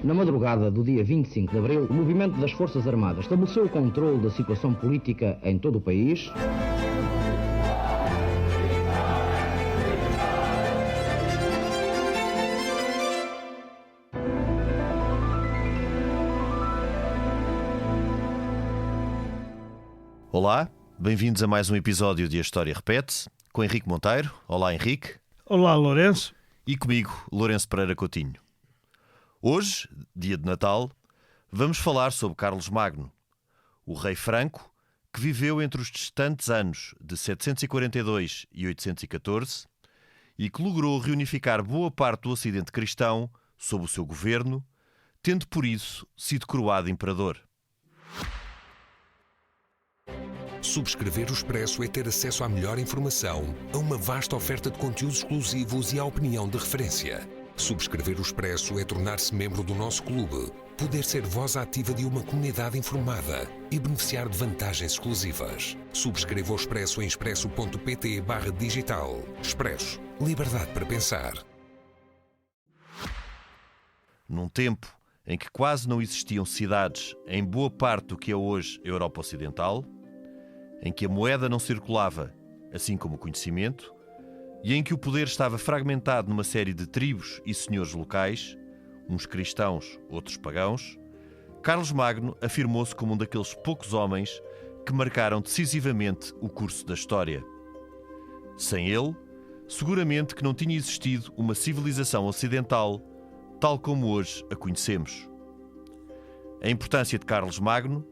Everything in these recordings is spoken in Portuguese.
Na madrugada do dia 25 de abril, o movimento das Forças Armadas estabeleceu o controle da situação política em todo o país. Olá, bem-vindos a mais um episódio de A História Repete-se, com Henrique Monteiro. Olá, Henrique. Olá, Lourenço. E comigo, Lourenço Pereira Coutinho. Hoje, dia de Natal, vamos falar sobre Carlos Magno, o rei franco que viveu entre os distantes anos de 742 e 814 e que logrou reunificar boa parte do Ocidente cristão sob o seu governo, tendo por isso sido coroado imperador. Subscrever o Expresso é ter acesso à melhor informação, a uma vasta oferta de conteúdos exclusivos e à opinião de referência. Subscrever o Expresso é tornar-se membro do nosso clube, poder ser voz ativa de uma comunidade informada e beneficiar de vantagens exclusivas. Subscreva o Expresso em expresso.pt/digital. Expresso. Liberdade para pensar. Num tempo em que quase não existiam cidades em boa parte do que é hoje a Europa Ocidental, em que a moeda não circulava, assim como o conhecimento, e em que o poder estava fragmentado numa série de tribos e senhores locais, uns cristãos, outros pagãos, Carlos Magno afirmou-se como um daqueles poucos homens que marcaram decisivamente o curso da história. Sem ele, seguramente que não tinha existido uma civilização ocidental tal como hoje a conhecemos. A importância de Carlos Magno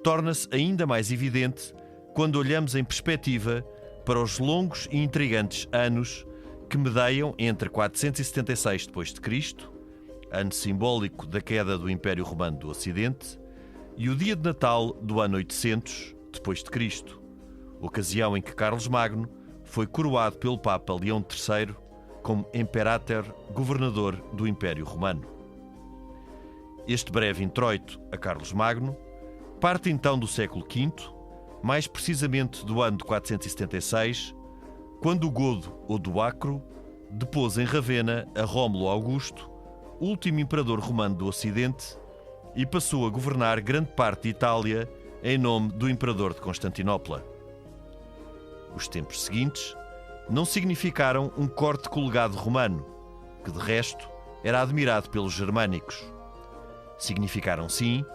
torna-se ainda mais evidente quando olhamos em perspectiva para os longos e intrigantes anos que medeiam entre 476 d.C., ano simbólico da queda do Império Romano do Ocidente, e o dia de Natal do ano 800 d.C., ocasião em que Carlos Magno foi coroado pelo Papa Leão III como Imperator, governador do Império Romano. Este breve introito a Carlos Magno parte então do século V, mais precisamente do ano de 476, quando o Godo, ou Duacro, depôs em Ravenna a Rómulo Augusto, último imperador romano do Ocidente, e passou a governar grande parte de Itália em nome do imperador de Constantinopla. Os tempos seguintes não significaram um corte com o legado romano, que de resto era admirado pelos germânicos. Significaram, sim,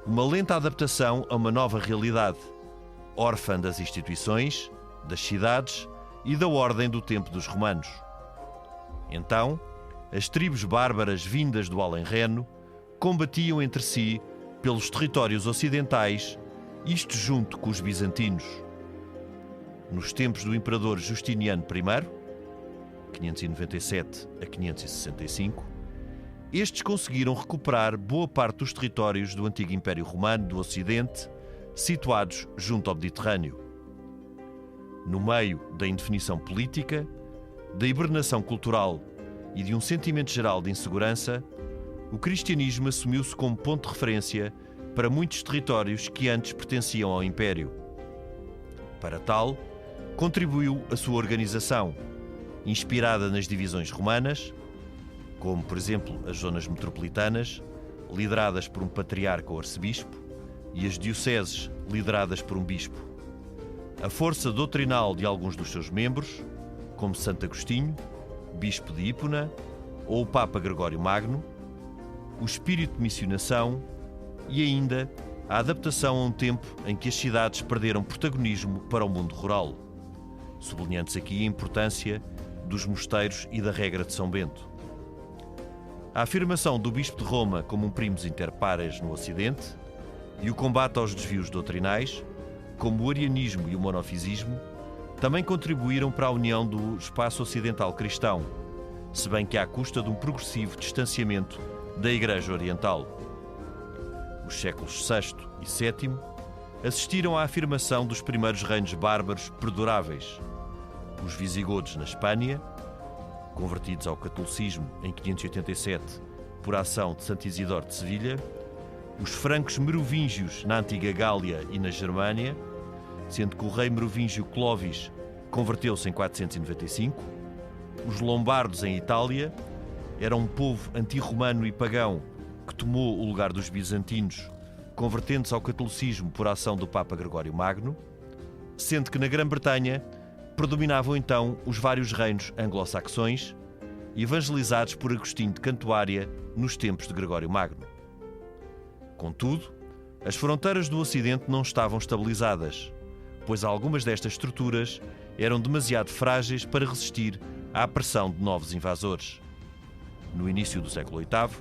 uma lenta adaptação a uma nova realidade, órfã das instituições, das cidades e da ordem do tempo dos romanos. Então, as tribos bárbaras vindas do além-reno combatiam entre si pelos territórios ocidentais, isto junto com os bizantinos. Nos tempos do imperador Justiniano I, 597 a 565, estes conseguiram recuperar boa parte dos territórios do antigo Império Romano do Ocidente, situados junto ao Mediterrâneo. No meio da indefinição política, da hibernação cultural e de um sentimento geral de insegurança, o cristianismo assumiu-se como ponto de referência para muitos territórios que antes pertenciam ao Império. Para tal, contribuiu a sua organização, inspirada nas divisões romanas, como, por exemplo, as zonas metropolitanas, lideradas por um patriarca ou arcebispo, e as dioceses, lideradas por um bispo. A força doutrinal de alguns dos seus membros, como Santo Agostinho, bispo de Hipona, ou o Papa Gregório Magno, o espírito de missionação e ainda a adaptação a um tempo em que as cidades perderam protagonismo para o mundo rural, sublinhando-se aqui a importância dos mosteiros e da regra de São Bento. A afirmação do bispo de Roma como um primus inter pares no Ocidente e o combate aos desvios doutrinais, como o arianismo e o monofisismo, também contribuíram para a união do espaço ocidental cristão, se bem que à custa de um progressivo distanciamento da Igreja Oriental. Os séculos VI e VII assistiram à afirmação dos primeiros reinos bárbaros perduráveis. Os visigodos na Espanha, convertidos ao catolicismo em 587 por ação de Santo Isidoro de Sevilha, os francos merovingios na antiga Gália e na Germânia, sendo que o rei merovingio Clovis converteu-se em 495, os lombardos em Itália, eram um povo anti-romano e pagão que tomou o lugar dos bizantinos, convertendo-se ao catolicismo por ação do Papa Gregório Magno, sendo que na Grã-Bretanha predominavam então os vários reinos anglo-saxões, evangelizados por Agostinho de Cantuária nos tempos de Gregório Magno. Contudo, as fronteiras do Ocidente não estavam estabilizadas, pois algumas destas estruturas eram demasiado frágeis para resistir à pressão de novos invasores. No início do século VIII,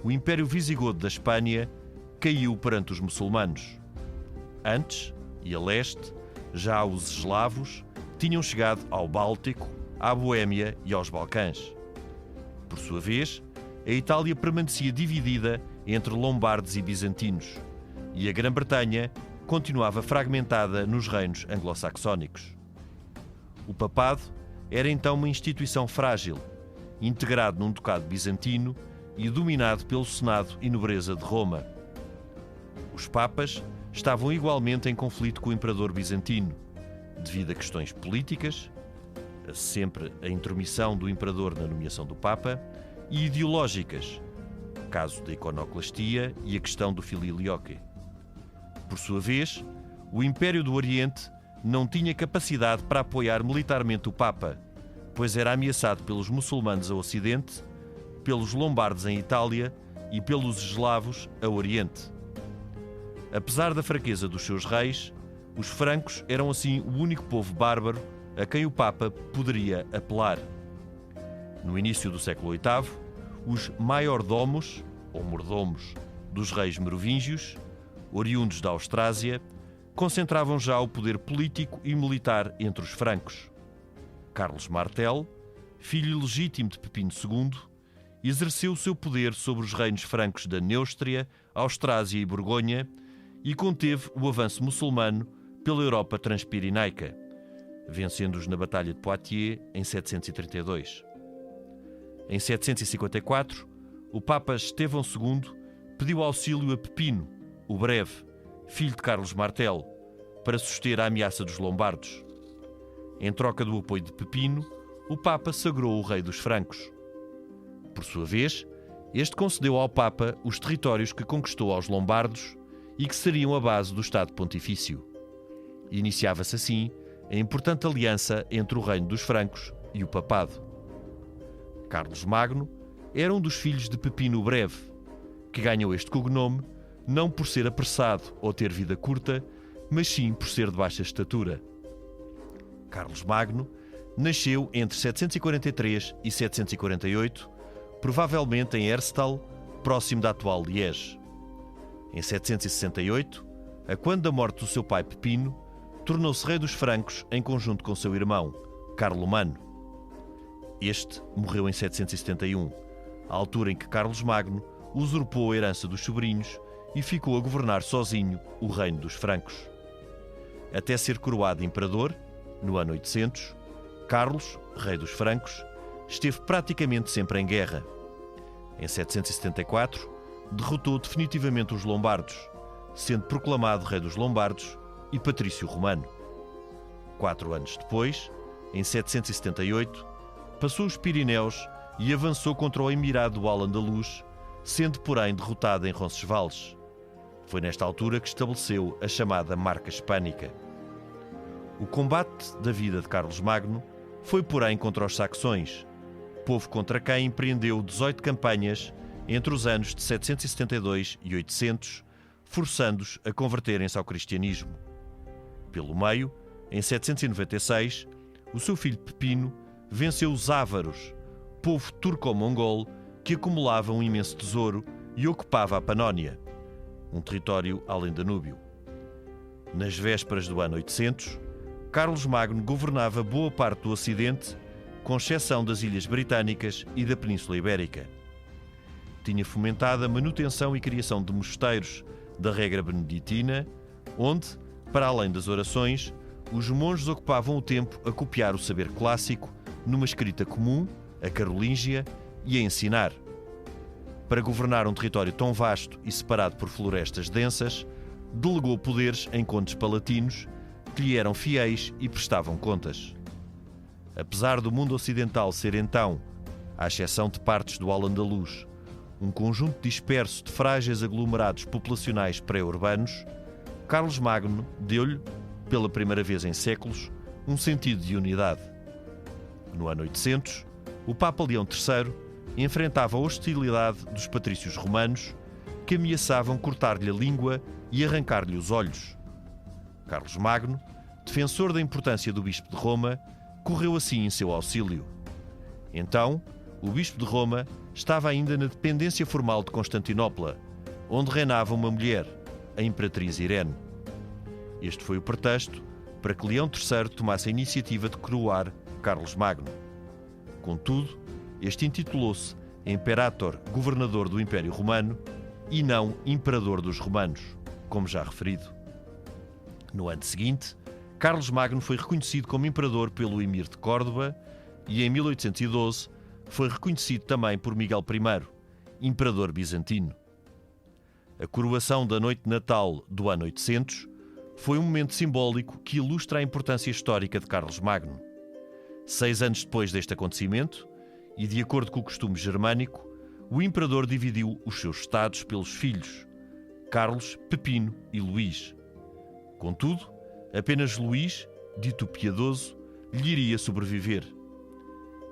o Império Visigodo da Espanha caiu perante os muçulmanos. Antes, e a leste, já os eslavos tinham chegado ao Báltico, à Boémia e aos Balcãs. Por sua vez, a Itália permanecia dividida entre lombardos e bizantinos, e a Grã-Bretanha continuava fragmentada nos reinos anglo-saxónicos. O papado era então uma instituição frágil, integrado num ducado bizantino e dominado pelo Senado e nobreza de Roma. Os papas estavam igualmente em conflito com o imperador bizantino, devido a questões políticas, sempre a intromissão do imperador na nomeação do papa, e ideológicas, caso da iconoclastia e a questão do filioque. Por sua vez, o Império do Oriente não tinha capacidade para apoiar militarmente o Papa, pois era ameaçado pelos muçulmanos a Ocidente, pelos lombardos em Itália e pelos eslavos a Oriente. Apesar da fraqueza dos seus reis, os francos eram assim o único povo bárbaro a quem o Papa poderia apelar. No início do século VIII, os maiordomos, ou mordomos, dos reis merovingios, oriundos da Austrásia, concentravam já o poder político e militar entre os francos. Carlos Martel, filho legítimo de Pepino II, exerceu o seu poder sobre os reinos francos da Neustria, Austrásia e Borgonha e conteve o avanço muçulmano pela Europa transpirenaica, vencendo-os na Batalha de Poitiers em 732. Em 754, o Papa Estevão II pediu auxílio a Pepino, o Breve, filho de Carlos Martel, para suster a ameaça dos lombardos. Em troca do apoio de Pepino, o Papa sagrou o rei dos francos. Por sua vez, este concedeu ao Papa os territórios que conquistou aos lombardos e que seriam a base do Estado Pontifício. Iniciava-se assim a importante aliança entre o reino dos francos e o papado. Carlos Magno era um dos filhos de Pepino o Breve, que ganhou este cognome não por ser apressado ou ter vida curta, mas sim por ser de baixa estatura. Carlos Magno nasceu entre 743 e 748, provavelmente em Herstal, próximo da atual Liege. Em 768, a quando da morte do seu pai Pepino, tornou-se rei dos francos em conjunto com seu irmão, Carlomano. Este morreu em 771, à altura em que Carlos Magno usurpou a herança dos sobrinhos e ficou a governar sozinho o reino dos francos. Até ser coroado imperador, no ano 800, Carlos, rei dos francos, esteve praticamente sempre em guerra. Em 774, derrotou definitivamente os lombardos, sendo proclamado rei dos lombardos e patrício romano. 4 anos depois, em 778, passou os Pirineus e avançou contra o Emirado do Al-Andalus, sendo, porém, derrotado em Roncesvalles. Foi nesta altura que estabeleceu a chamada Marca Hispânica. O combate da vida de Carlos Magno foi, porém, contra os saxões, povo contra quem empreendeu 18 campanhas entre os anos de 772 e 800, forçando-os a converterem-se ao cristianismo. Pelo meio, em 796, o seu filho Pepino venceu os ávaros, povo turco-mongol que acumulava um imenso tesouro e ocupava a Panónia, um território além Danúbio. Nas vésperas do ano 800, Carlos Magno governava boa parte do Ocidente, com exceção das Ilhas Britânicas e da Península Ibérica. Tinha fomentado a manutenção e criação de mosteiros da regra beneditina, onde, para além das orações, os monges ocupavam o tempo a copiar o saber clássico numa escrita comum, a carolíngia, e a ensinar. Para governar um território tão vasto e separado por florestas densas, delegou poderes em condes palatinos que lhe eram fiéis e prestavam contas. Apesar do mundo ocidental ser então, à exceção de partes do Al-Andalus, um conjunto disperso de frágeis aglomerados populacionais pré-urbanos, Carlos Magno deu-lhe, pela primeira vez em séculos, um sentido de unidade. No ano 800, o Papa Leão III enfrentava a hostilidade dos patrícios romanos que ameaçavam cortar-lhe a língua e arrancar-lhe os olhos. Carlos Magno, defensor da importância do Bispo de Roma, correu assim em seu auxílio. Então, o Bispo de Roma estava ainda na dependência formal de Constantinopla, onde reinava uma mulher, a Imperatriz Irene. Este foi o pretexto para que Leão III tomasse a iniciativa de coroar Carlos Magno. Contudo, este intitulou-se Imperator, governador do Império Romano, e não Imperador dos Romanos, como já referido. No ano seguinte, Carlos Magno foi reconhecido como imperador pelo Emir de Córdoba e, em 1812, foi reconhecido também por Miguel I, imperador bizantino. A coroação da noite de Natal do ano 800 foi um momento simbólico que ilustra a importância histórica de Carlos Magno. 6 anos depois deste acontecimento, e de acordo com o costume germânico, o imperador dividiu os seus estados pelos filhos, Carlos, Pepino e Luís. Contudo, apenas Luís, dito piedoso, lhe iria sobreviver.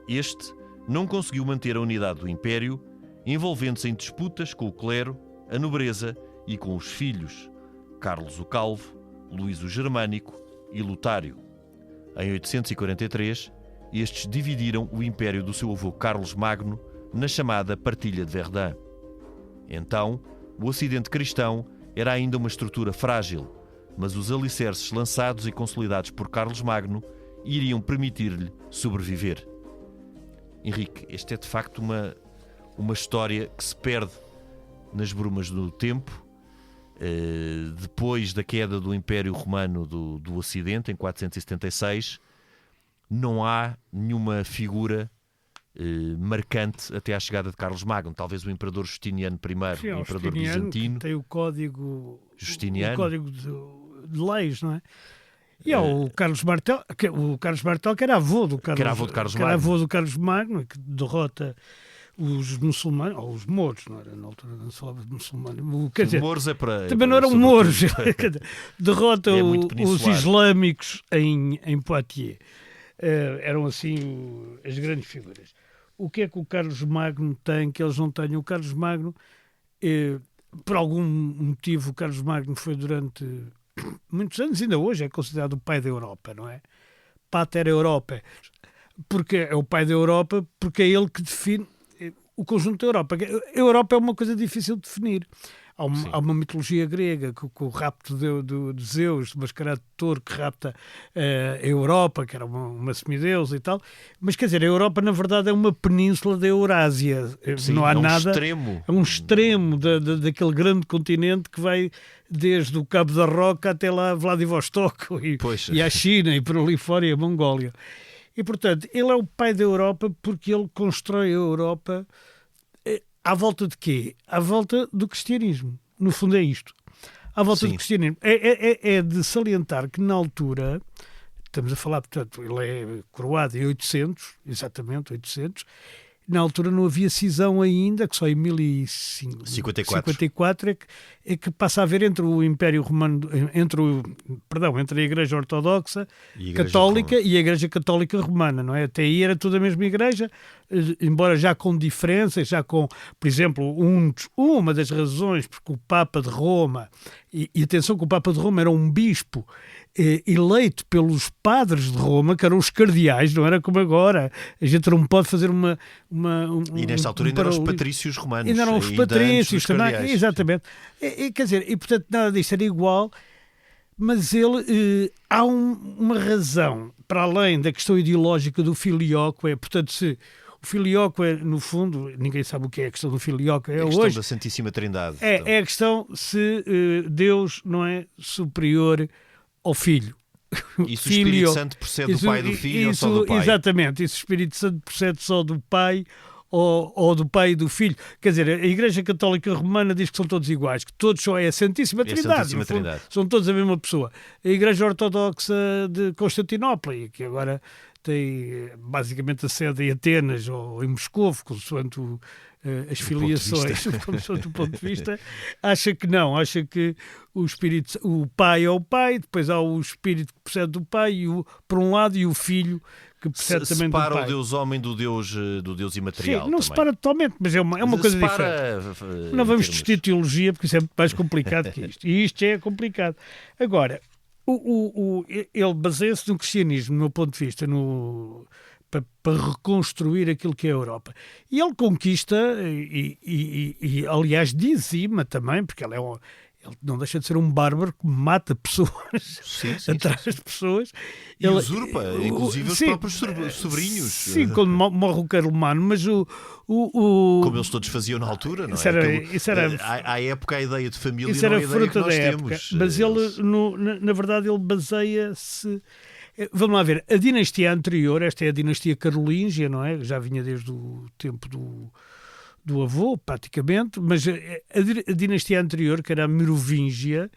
Este não conseguiu manter a unidade do império, envolvendo-se em disputas com o clero, a nobreza e com os filhos, Carlos o Calvo, Luís o Germânico e Lutário. Em 843, estes dividiram o império do seu avô Carlos Magno na chamada Partilha de Verdun. Então, o Ocidente cristão era ainda uma estrutura frágil, mas os alicerces lançados e consolidados por Carlos Magno iriam permitir-lhe sobreviver. Henrique, esta é de facto uma história que se perde nas brumas do tempo. Depois da queda do Império Romano do Ocidente, em 476, não há nenhuma figura marcante até à chegada de Carlos Magno. Talvez o Imperador Justiniano I, Sim, o Imperador bizantino. Tem o código Justiniano. O código de leis, não é? E há o Carlos Martel, que era avô do Carlos Magno, que derrota os muçulmanos, ou os mouros, não era? Na altura não se falava de muçulmanos. Quer dizer, mouros também não eram mouros. Derrota os islâmicos em Poitiers. Eram assim as grandes figuras. O que é que o Carlos Magno tem que eles não têm? O Carlos Magno, por algum motivo, o Carlos Magno foi durante muitos anos, ainda hoje é considerado o pai da Europa, não é? Pater Europae. Porque é o pai da Europa, porque é ele que define o conjunto da Europa. A Europa é uma coisa difícil de definir. Há uma mitologia grega com o rapto de Zeus, mascarado de touro, que rapta a Europa, que era uma semideusa e tal. Mas, quer dizer, a Europa, na verdade, é uma península da Eurásia. Sim, não há nada. Extremo. É um extremo daquele grande continente que vai desde o Cabo da Roca até lá Vladivostok e a China e por ali fora e a Mongólia. E, portanto, ele é o pai da Europa porque ele constrói a Europa à volta de quê? À volta do cristianismo. No fundo é isto. À volta do cristianismo. É de salientar que na altura, estamos a falar, portanto, ele é coroado em 800, exatamente 800, na altura não havia cisão ainda, que só em 1054 é que passa a haver entre o Império Romano, entre a Igreja Ortodoxa Católica e a Igreja Católica Romana, não é? Até aí era tudo a mesma igreja, embora já com diferenças, já com, por exemplo, uma das razões porque o Papa de Roma, e atenção que o Papa de Roma era um bispo eleito pelos padres de Roma, que eram os cardeais, não era como agora. A gente não pode fazer e nesta altura ainda eram os patrícios romanos. Ainda eram os patrícios também, exatamente. Quer dizer, e portanto nada disto era igual, mas ele há uma razão, para além da questão ideológica do filioque, portanto se o filioque no fundo, ninguém sabe o que é a questão do filioque. É a questão da Santíssima Trindade. É a questão se Deus não é superior ao Filho. E se o Espírito Santo procede do Pai e do Filho ou só do Pai? Exatamente, e se o Espírito Santo procede só do Pai ou do Pai e do Filho. Quer dizer, a Igreja Católica Romana diz que são todos iguais, que todos só é a Santíssima Trindade. São todos a mesma pessoa. A Igreja Ortodoxa de Constantinopla, e que agora tem basicamente a sede em Atenas ou em Moscovo, consoante as filiações, consoante o ponto de vista, acha que não, acha que o pai é o pai, depois há o espírito que procede do pai, por um lado, e o filho que procede também do pai. Separa o Deus homem do Deus imaterial. Sim, não separa totalmente, mas é uma coisa diferente. Não vamos discutir teologia, porque isso é muito mais complicado que isto. E isto já é complicado. Agora, ele baseia-se no cristianismo, do meu ponto de vista, para reconstruir aquilo que é a Europa. E ele conquista, e aliás dizima também, porque ele não deixa de ser um bárbaro que mata pessoas, atrás de pessoas. E ele usurpa, inclusive, os próprios sobrinhos. Sim, quando morre o Carlomagno, mas como eles todos faziam na altura, não é? Isso era, à época a ideia de família isso não é era a ideia que nós temos. Época. Mas ele, na verdade, ele baseia-se... Vamos lá ver, a dinastia anterior, esta é a dinastia carolíngia, não é? Já vinha desde o tempo do avô, praticamente, mas a dinastia anterior, que era a Merovingia,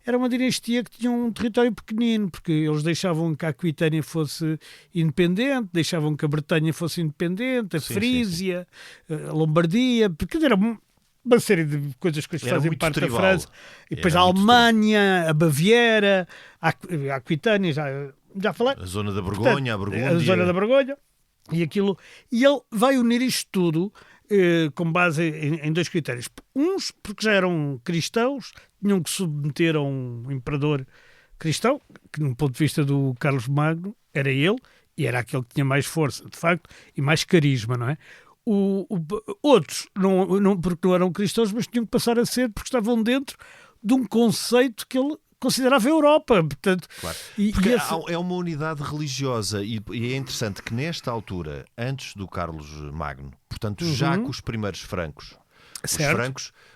era uma dinastia que tinha um território pequenino, porque eles deixavam que a Aquitânia fosse independente, deixavam que a Bretanha fosse independente, a Frísia, a Lombardia, porque era uma série de coisas que fazem parte tribal. Da França. E depois a Alemanha, a Baviera, a Aquitânia, já falei. A zona da Borgonha, a Burgúndia. A zona da Borgonha. E ele vai unir isto tudo com base em dois critérios. Uns, porque já eram cristãos, tinham que submeter a um imperador cristão, que no ponto de vista do Carlos Magno era ele, e era aquele que tinha mais força, de facto, e mais carisma, não é? Outros, porque não eram cristãos, mas tinham que passar a ser, porque estavam dentro de um conceito que ele considerava a Europa. Portanto, claro. É uma unidade religiosa e é interessante que nesta altura, antes do Carlos Magno, portanto já com os primeiros francos,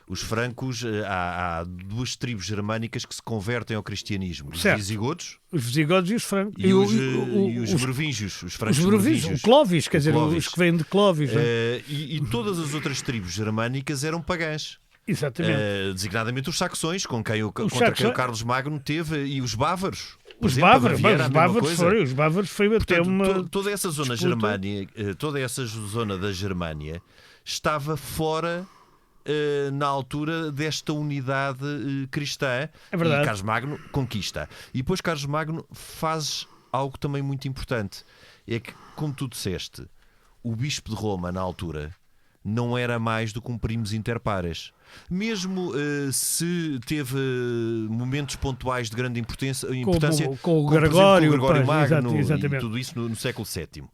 os francos, há duas tribos germânicas que se convertem ao cristianismo, os visigodos e os francos e os merovingios, os francos merovingios, o Clovis, quer dizer, os que vêm de Clovis, e todas as outras tribos germânicas eram pagãs. Exatamente. Designadamente os saxões, contra quem o Carlos Magno teve, e os bávaros. Os bávaros foi até uma... Toda essa zona Germânia, toda essa zona da Germânia estava fora na altura desta unidade cristã. É verdade. E Carlos Magno conquista. E depois Carlos Magno faz algo também muito importante. É que, como tu disseste, o bispo de Roma na altura não era mais do que um primus inter pares. Mesmo se teve momentos pontuais de grande importância com o Gregório Magno e tudo isso no século VII.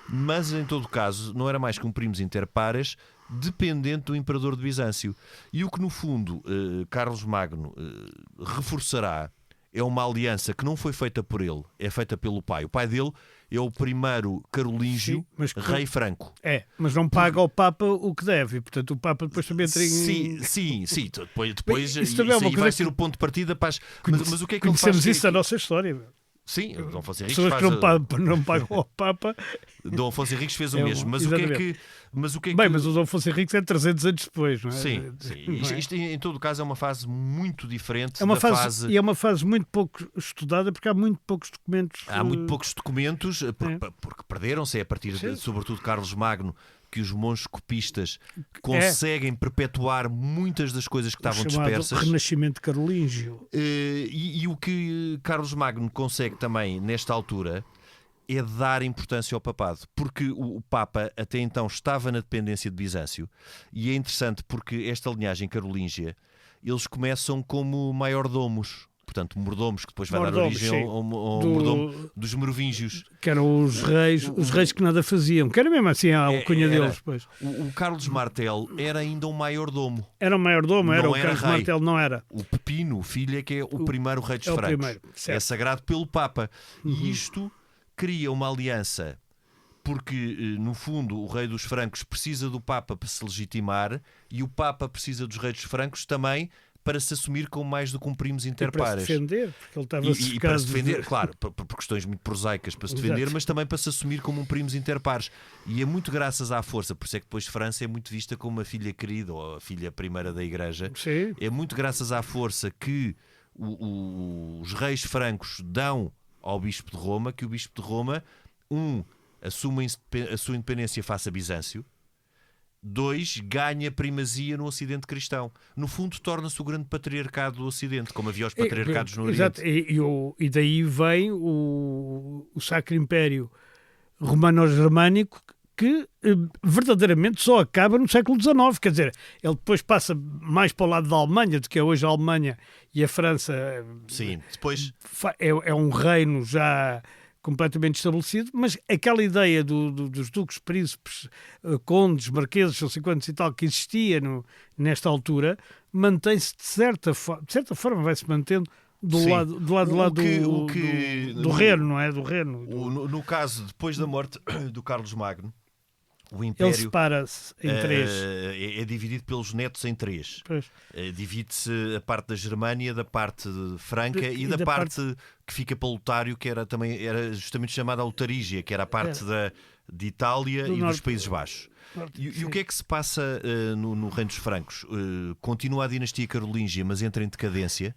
Mas, em todo caso, não era mais que um primus inter pares dependente do imperador de Bizâncio. E o que, no fundo, Carlos Magno reforçará é uma aliança que não foi feita por ele, é feita pelo pai. O pai dele é o primeiro carolíngio rei franco. Mas não paga ao Papa o que deve. E, portanto, o Papa depois também entra em... Sim. Depois isso aí vai ser o ponto de partida para mas o que é que ele faz? Conhecemos isso da nossa história. Sim, Dom Afonso Henriques pessoas que não pagam ao Papa. Dom Afonso Henriques fez o mesmo. Mas o que é que... mas o Dom Afonso Henriques é 300 anos depois, não é? Sim. Isto, em todo caso, é uma fase muito diferente E é uma fase muito pouco estudada, porque há muito poucos documentos. Há muito poucos documentos, porque perderam-se. É a partir de, sobretudo, Carlos Magno, que os monges copistas conseguem perpetuar muitas das coisas que estavam dispersas. O Renascimento carolíngio. E o que Carlos Magno consegue também, nesta altura, é dar importância ao papado, porque o Papa até então estava na dependência de Bizâncio, e é interessante porque esta linhagem carolíngia, eles começam como maiordomos, portanto mordomos, que depois vai dar origem ao mordomo dos merovingios. Que eram os reis que nada faziam, que era mesmo assim a alcunha deles. Pois. O Carlos Martel era ainda um maiordomo. Era um maiordomo, o Carlos Martel não era. O Pepino, o filho, é que é o primeiro rei dos francos. É sagrado pelo Papa. E isto cria uma aliança, porque, no fundo, o rei dos francos precisa do Papa para se legitimar, e o Papa precisa dos reis dos francos também para se assumir como mais do que um primus inter pares. Para se defender, porque ele estava para se defender, claro, por questões muito prosaicas para se defender, mas também para se assumir como um primus inter pares. E é muito graças à força, por isso é que depois França é muito vista como uma filha querida, ou a filha primeira da Igreja. Sim. É muito graças à força que os reis francos dão ao Bispo de Roma, que o Bispo de Roma assume a sua independência face a Bizâncio. 2, ganha primazia no Ocidente cristão. No fundo, torna-se o grande patriarcado do Ocidente, como havia os patriarcados no Oriente. Exato, e daí vem o Sacro Império Romano-Germânico, que verdadeiramente só acaba no século XIX. Quer dizer, ele depois passa mais para o lado da Alemanha, do que é hoje a Alemanha e a França. Sim, depois... É um reino já completamente estabelecido, mas aquela ideia dos duques, príncipes, condes, marqueses, não sei quantos e tal, que existia nesta altura, mantém-se de certa forma, vai-se mantendo do lado do Reno, não é? Do Reno. No caso, depois da morte do Carlos Magno, o Império... Ele separa-se em 3. É dividido pelos netos em 3. Divide-se a parte da Germânia, da parte franca e da parte que fica para Lutário, que era justamente chamada Lutarígia, que era a parte de Itália e dos Países Baixos. E o que é que se passa no Reino dos Francos? Continua a dinastia carolíngia, mas entra em decadência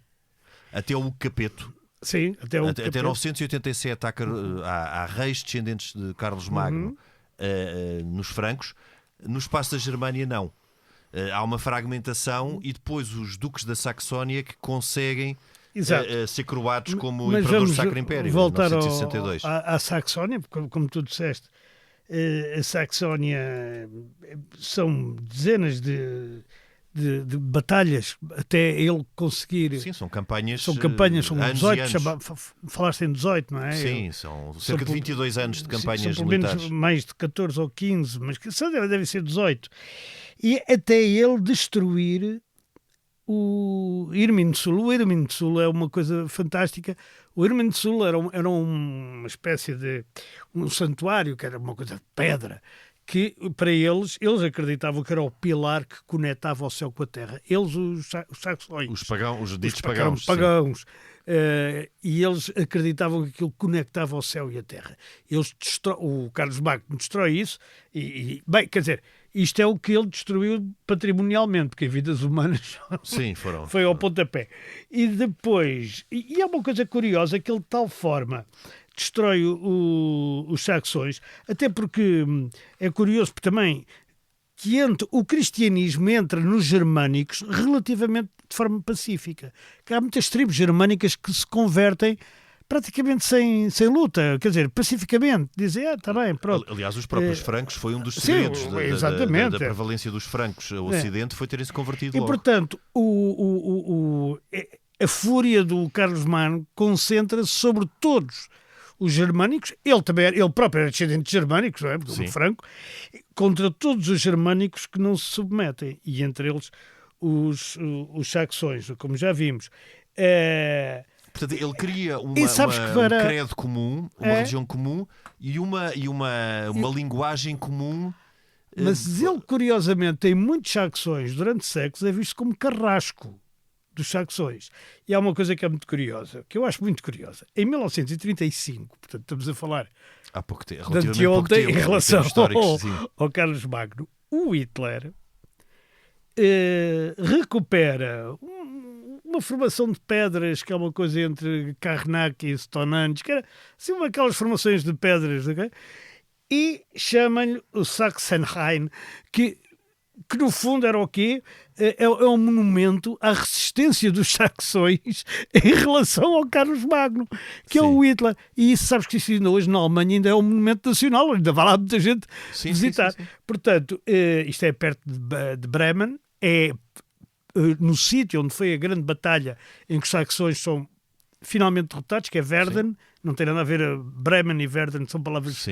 até o Capeto. Sim, até 987 há reis descendentes de Carlos Magno. Nos francos. No espaço da Germânia não, há uma fragmentação e depois os duques da Saxónia que conseguem ser coroados como imperadores do Sacro Império, voltar em 1962. à Saxónia, como tu disseste. A Saxónia são dezenas de batalhas até ele conseguir. Sim, são campanhas. São 18, falaste em 18, não é? Sim, são cerca de 22 anos de campanhas são militares. Menos mais de 14 ou 15, mas deve ser 18. E até ele destruir o Irminsul. O Irminsul é uma coisa fantástica. O Irminsul era uma espécie de um santuário, que era uma coisa de pedra, que para eles acreditavam que era o pilar que conectava o céu com a terra. Eles, os saxões. Os ditos pagãos. E eles acreditavam que aquilo conectava o céu e a terra. O Carlos Magno destrói isso bem, quer dizer, isto é o que ele destruiu patrimonialmente, porque as vidas humanas foi ao pontapé. E depois, e é uma coisa curiosa, que ele de tal forma destrói os saxões, até porque é curioso também que o cristianismo entra nos germânicos relativamente de forma pacífica. Que há muitas tribos germânicas que se convertem praticamente sem luta, quer dizer, pacificamente, dizem, está bem, pronto. Aliás, os próprios francos foi um dos segredos da prevalência dos francos ao Ocidente, foi terem-se convertido logo. E, portanto, a fúria do Carlos Magno concentra-se sobre todos os germânicos, ele próprio era descendente de germânicos, não é? Como Franco, contra todos os germânicos que não se submetem, e entre eles os saxões, como já vimos. Portanto, ele cria um credo comum, uma religião comum e uma linguagem comum. Mas ele, curiosamente, tem muitos saxões, durante séculos, é visto como carrasco dos saxões. E há uma coisa que é muito curiosa, que eu acho muito curiosa. Em 1935, portanto, estamos a falar há pouco tempo, de anteontem, em relação ao Carlos Magno, o Hitler recupera uma formação de pedras, que é uma coisa entre Karnak e Stonehenge, que era assim, uma daquelas formações de pedras, okay? E chama-lhe o Sachsenhain, que no fundo era o quê? É um monumento à resistência dos saxões em relação ao Carlos Magno, que é o Hitler. E isso, sabes que isso ainda hoje na Alemanha ainda é um monumento nacional, ainda vai lá muita gente visitar. Sim. Portanto, isto é perto de Bremen, é no sítio onde foi a grande batalha em que os saxões são finalmente derrotados, que é Verden. Não tem nada a ver, Bremen e Verden são palavras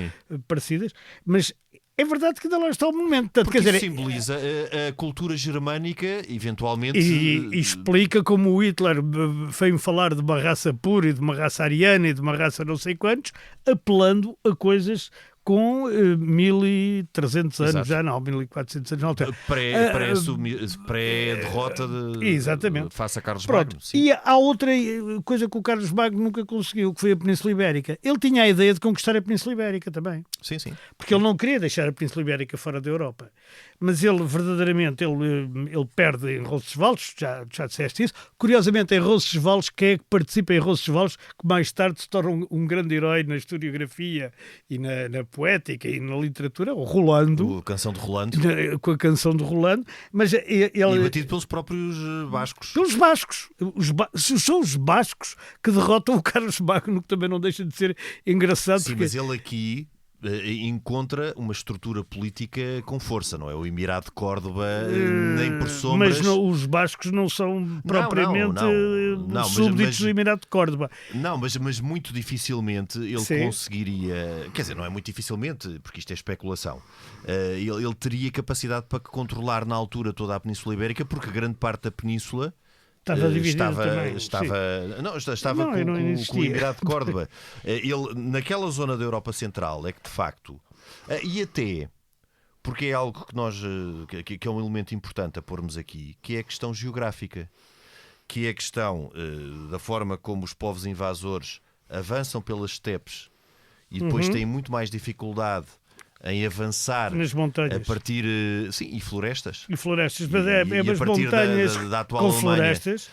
parecidas, mas é verdade que ainda lá está o monumento. Porque quer dizer, simboliza a cultura germânica, eventualmente. E explica como o Hitler veio falar de uma raça pura e de uma raça ariana e de uma raça não sei quantos, apelando a coisas com 1300 anos, Exato. já não, 1400 anos na altura. Pré-derrota face a Carlos Pronto. Magno. Sim. E há outra coisa que o Carlos Magno nunca conseguiu, que foi a Península Ibérica. Ele tinha a ideia de conquistar a Península Ibérica também. Sim, sim. Porque ele não queria deixar a Península Ibérica fora da Europa. Mas ele, verdadeiramente, ele perde em Roncesvalles, já disseste isso. Curiosamente, em Roncesvalles, quem é que participa em Roncesvalles, que mais tarde se torna um grande herói na historiografia e na poética e na literatura? O Rolando. A canção de Rolando. Com a canção de Rolando. Mas ele, E batido pelos próprios bascos. pelos bascos. São os bascos que derrotam o Carlos Magno, que também não deixa de ser engraçado. Sim, porque... mas ele aqui encontra uma estrutura política com força, não é? O Emirado de Córdoba, nem por sombras... Mas os bascos não são propriamente não, súbditos do Emirado de Córdoba. Não, mas muito dificilmente ele Sim. conseguiria... Quer dizer, não é muito dificilmente, porque isto é especulação. Ele teria capacidade para controlar na altura toda a Península Ibérica, porque grande parte da península... Estava dividido também. Estava com o Emirado de Córdoba. Ele, naquela zona da Europa Central, é que de facto, e até porque é algo que nós que é um elemento importante a pormos aqui, que é a questão geográfica, que é a questão da forma como os povos invasores avançam pelas estepes e depois têm muito mais dificuldade em avançar nas montanhas. A partir e florestas. E florestas, mas é as montanhas da atual com Alemanha. florestas.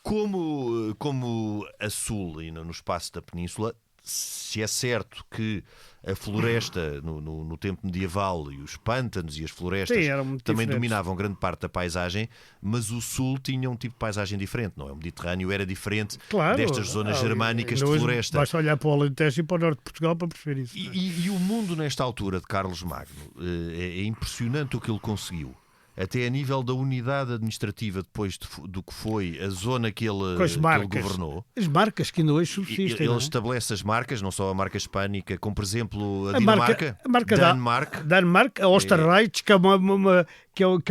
Como a sul e no espaço da península, se é certo que a floresta no tempo medieval e os pântanos e as florestas também dominavam grande parte da paisagem, mas o sul tinha um tipo de paisagem diferente, não é? O Mediterrâneo era diferente destas zonas germânicas de floresta. Basta olhar para o Alentejo e para o norte de Portugal para perceber isso. E o mundo nesta altura de Carlos Magno é impressionante o que ele conseguiu. Até a nível da unidade administrativa depois do que foi a zona que ele governou. As marcas que ainda hoje subsistem. Ele estabelece as marcas, não só a marca hispânica, como por exemplo a Dinamarca. A marca Danmark, a Österreich, que é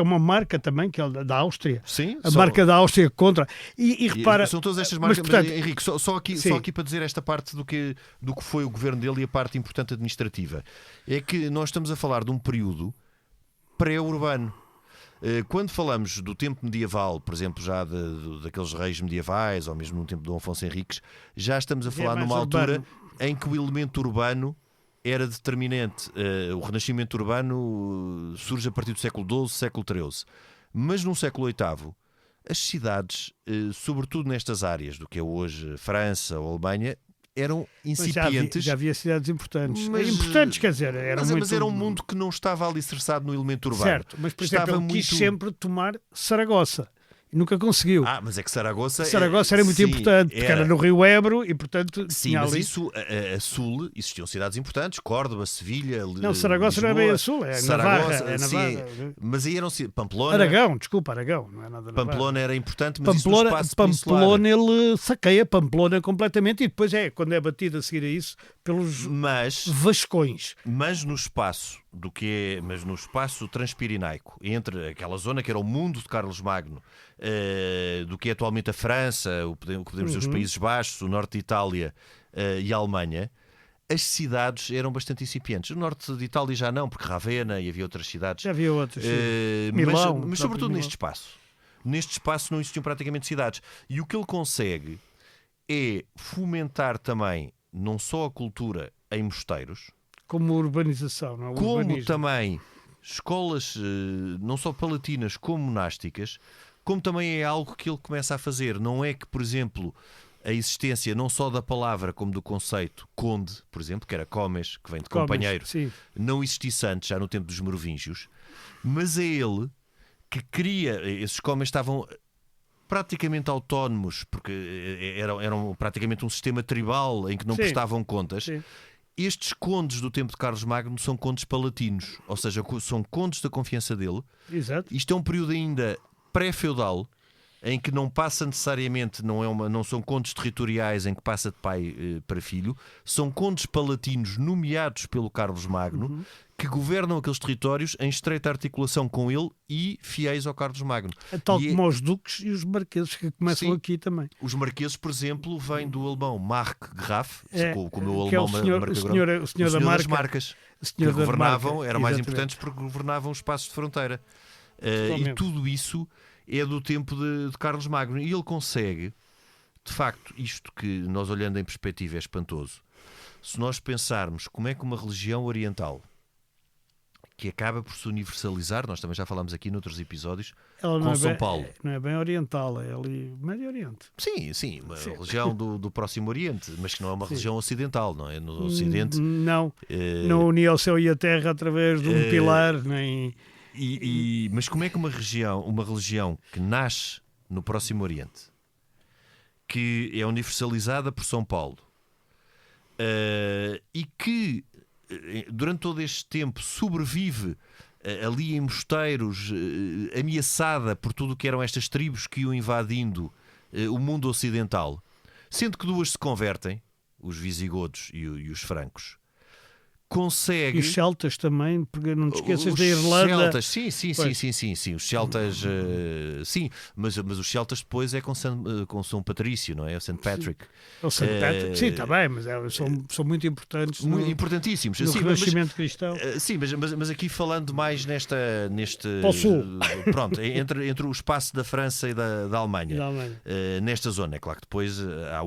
uma marca também, que é da Áustria. Sim, a marca da Áustria contra. E repara. São todas estas marcas, mas, portanto, Henrique, só aqui para dizer esta parte do que foi o governo dele e a parte importante administrativa. É que nós estamos a falar de um período pré-urbano. Quando falamos do tempo medieval, por exemplo, já daqueles reis medievais, ou mesmo no tempo de Dom Afonso Henriques, já estamos a falar numa altura em que o elemento urbano era determinante. O renascimento urbano surge a partir do século XII, século XIII. Mas no século VIII, as cidades, sobretudo nestas áreas do que é hoje França ou Alemanha, eram incipientes. Já havia cidades importantes. Importantes, quer dizer, mas era um mundo que não estava alicerçado no elemento urbano. Certo, mas por exemplo, ele quis sempre tomar Saragossa. E nunca conseguiu. Mas é que Saragossa era muito importante, porque era no Rio Ebro e, portanto, sim, tinha mas ali... isso, a sul, existiam cidades importantes, Córdoba, Sevilha, não, Saragossa Lisboa, não é bem a sul, é Saragossa, Navarra. Sim, mas aí eram Pamplona. Aragão, não é nada Pamplona era importante, mas isso no espaço peninsular. Pamplona, ele saqueia Pamplona completamente e depois quando é batido a seguir a isso, pelos vascões. Mas no espaço no espaço transpirinaico, entre aquela zona que era o mundo de Carlos Magno, do que é atualmente a França, o que podemos dizer os Países Baixos, o norte de Itália e a Alemanha, as cidades eram bastante incipientes. No norte de Itália já não, porque Ravenna e havia outras cidades. Já havia outras. Milão, mas sobretudo neste espaço. Neste espaço não existiam praticamente cidades. E o que ele consegue é fomentar também não só a cultura em mosteiros, como urbanização, não é? Como também escolas não só palatinas como monásticas, como também é algo que ele começa a fazer. Não é que, por exemplo, a existência não só da palavra como do conceito conde, por exemplo, que era comes, que vem de companheiro, não existisse antes, já no tempo dos merovingios, mas é ele que cria. Esses comes estavam praticamente autónomos, porque eram praticamente um sistema tribal em que não prestavam contas. Sim. Estes condes do tempo de Carlos Magno são condes palatinos, ou seja, são condes da confiança dele. Exato. Isto é um período ainda pré-feudal, em que não passa necessariamente, não são condes territoriais em que passa de pai para filho, são condes palatinos nomeados pelo Carlos Magno, que governam aqueles territórios em estreita articulação com ele e fiéis ao Carlos Magno. Tal como os duques e os marqueses que começam aqui também. Os marqueses, por exemplo, vêm do alemão Mark Graf, como o que é alemão o senhor das marcas. que governavam, eram mais importantes porque governavam os espaços de fronteira. E tudo isso é do tempo de Carlos Magno. E ele consegue, de facto, isto que nós olhando em perspectiva é espantoso. Se nós pensarmos como é que uma religião oriental, que acaba por se universalizar, nós também já falámos aqui noutros episódios, com São Paulo. Não é bem oriental, é ali Médio Oriente. Sim, uma religião do Próximo Oriente, mas que não é uma religião ocidental, não é? No Ocidente... Não unia o céu e a terra através de um pilar, nem... Mas como é que uma religião que nasce no Próximo Oriente, que é universalizada por São Paulo, e que durante todo este tempo sobrevive ali em mosteiros, ameaçada por tudo o que eram estas tribos que iam invadindo o mundo ocidental, sendo que duas se convertem, os visigodos e os francos, consegue... E os celtas também, porque não te esqueças da Irlanda. Celtas, sim, os celtas, sim, mas os celtas depois é com São Patrício, não é? O St. Patrick. O St. Patrick, sim, está bem, mas são muito importantes. Importantíssimos. No Renascimento cristão. Sim, mas aqui falando mais neste... Ao sul. Pronto, entre o espaço da França e da Alemanha. Nesta zona, é claro que depois há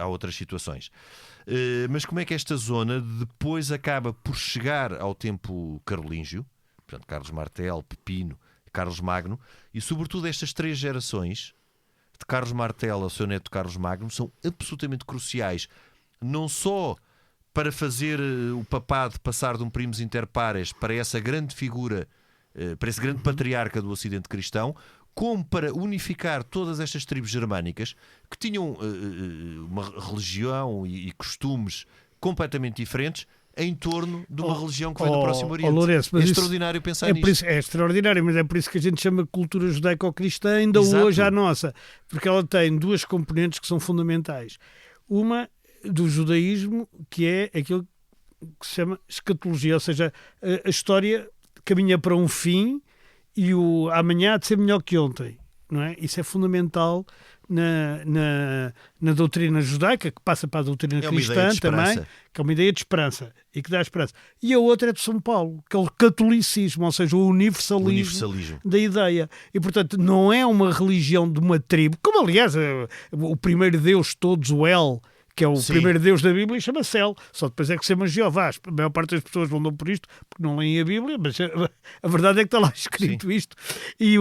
outras situações. Mas como é que esta zona depois acaba por chegar ao tempo carolíngio, portanto Carlos Martel, Pepino, Carlos Magno, e sobretudo estas três gerações, de Carlos Martel ao seu neto Carlos Magno, são absolutamente cruciais, não só para fazer o papado passar de um primus inter pares para essa grande figura, para esse grande patriarca do Ocidente cristão, como para unificar todas estas tribos germânicas que tinham uma religião e costumes completamente diferentes em torno de uma religião que vem do Próximo Oriente. Lourenço, é extraordinário pensar nisto. É extraordinário, mas é por isso que a gente chama cultura judaico-cristã ainda hoje a nossa, porque ela tem duas componentes que são fundamentais. Uma do judaísmo, que é aquilo que se chama escatologia, ou seja, a história caminha para um fim e o amanhã há de ser melhor que ontem, não é? Isso é fundamental na doutrina judaica, que passa para a doutrina cristã também, que é uma ideia de esperança e que dá esperança. E a outra é de São Paulo, que é o catolicismo, ou seja, o universalismo da ideia. E, portanto, não é uma religião de uma tribo, como, aliás, o primeiro Deus de todos, o El, que é o primeiro Deus da Bíblia, chama-se El. Só depois é que se chama Jeová. A maior parte das pessoas vão dar por isto porque não leem a Bíblia, mas a verdade é que está lá escrito isto. E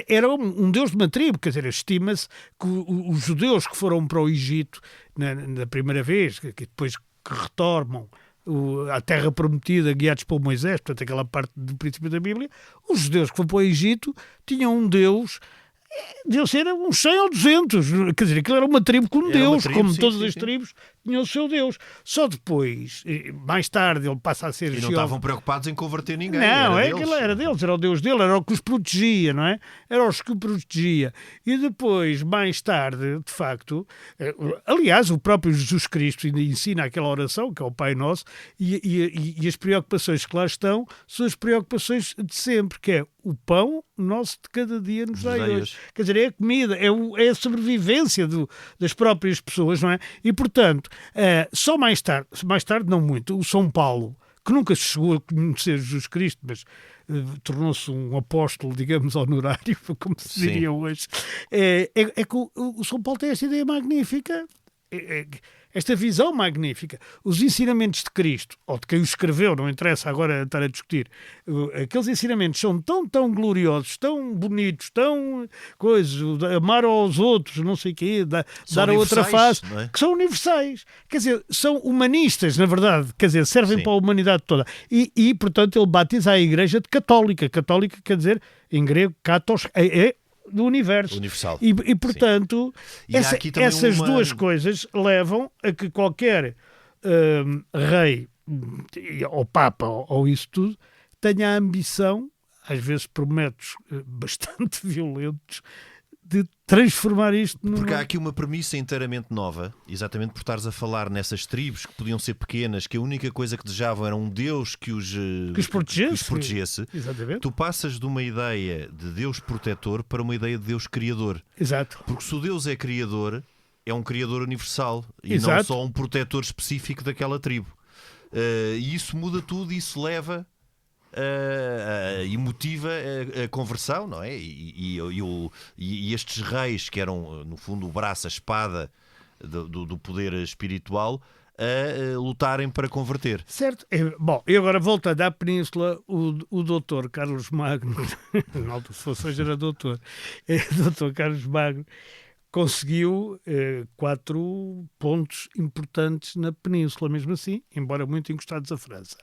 era um Deus de uma tribo, quer dizer, estima-se que os judeus que foram para o Egito na primeira vez, que depois que retornam à terra prometida, guiados por Moisés, portanto aquela parte do princípio da Bíblia, os judeus que foram para o Egito tinham um Deus... Deus era uns 100 ou 200, quer dizer, aquilo era uma tribo com Deus, como todas as tribos tinham o seu Deus. Só depois, mais tarde, ele passa a ser... E não estavam preocupados em converter ninguém. Não, era deles, era o Deus dele, era o que os protegia, não é? Era os que protegia. E depois, mais tarde, de facto, aliás, o próprio Jesus Cristo ainda ensina aquela oração, que é o Pai Nosso, e as preocupações que lá estão são as preocupações de sempre, que é o pão nosso de cada dia nos dai hoje. Quer dizer, é a comida, é a sobrevivência das próprias pessoas, não é? E, portanto, só mais tarde não muito, o São Paulo, que nunca chegou a conhecer Jesus Cristo, mas tornou-se um apóstolo, digamos, honorário, como se diria hoje, é que o São Paulo tem esta ideia magnífica, esta visão magnífica. Os ensinamentos de Cristo, ou de quem os escreveu, não interessa agora estar a discutir, aqueles ensinamentos são tão gloriosos, tão bonitos, tão coisas, amar aos outros, não sei o quê, dar a outra face, é? Que são universais. Quer dizer, são humanistas, na verdade. Quer dizer, servem para a humanidade toda. E, portanto, ele batiza a Igreja de católica. Católica quer dizer, em grego, katos, do universo. Universal. E portanto, essas duas coisas levam a que qualquer rei, ou papa, ou isso tudo, tenha a ambição, às vezes por métodos bastante violentos, de transformar isto numa... Porque há aqui uma premissa inteiramente nova, exatamente por estares a falar nessas tribos que podiam ser pequenas, que a única coisa que desejavam era um Deus que os protegesse. Exatamente. Tu passas de uma ideia de Deus protetor para uma ideia de Deus criador. Exato. Porque se o Deus é criador, é um criador universal e não só um protetor específico daquela tribo. E isso muda tudo, e isso leva e motiva a conversão, não é? E estes reis, que eram no fundo o braço, a espada do poder espiritual, a lutarem para converter. Certo. Bom, e agora voltando à Península, o doutor Carlos Magno, não, se fosse hoje era doutor, o doutor Carlos Magno conseguiu 4 pontos importantes na Península, mesmo assim, embora muito encostados à França,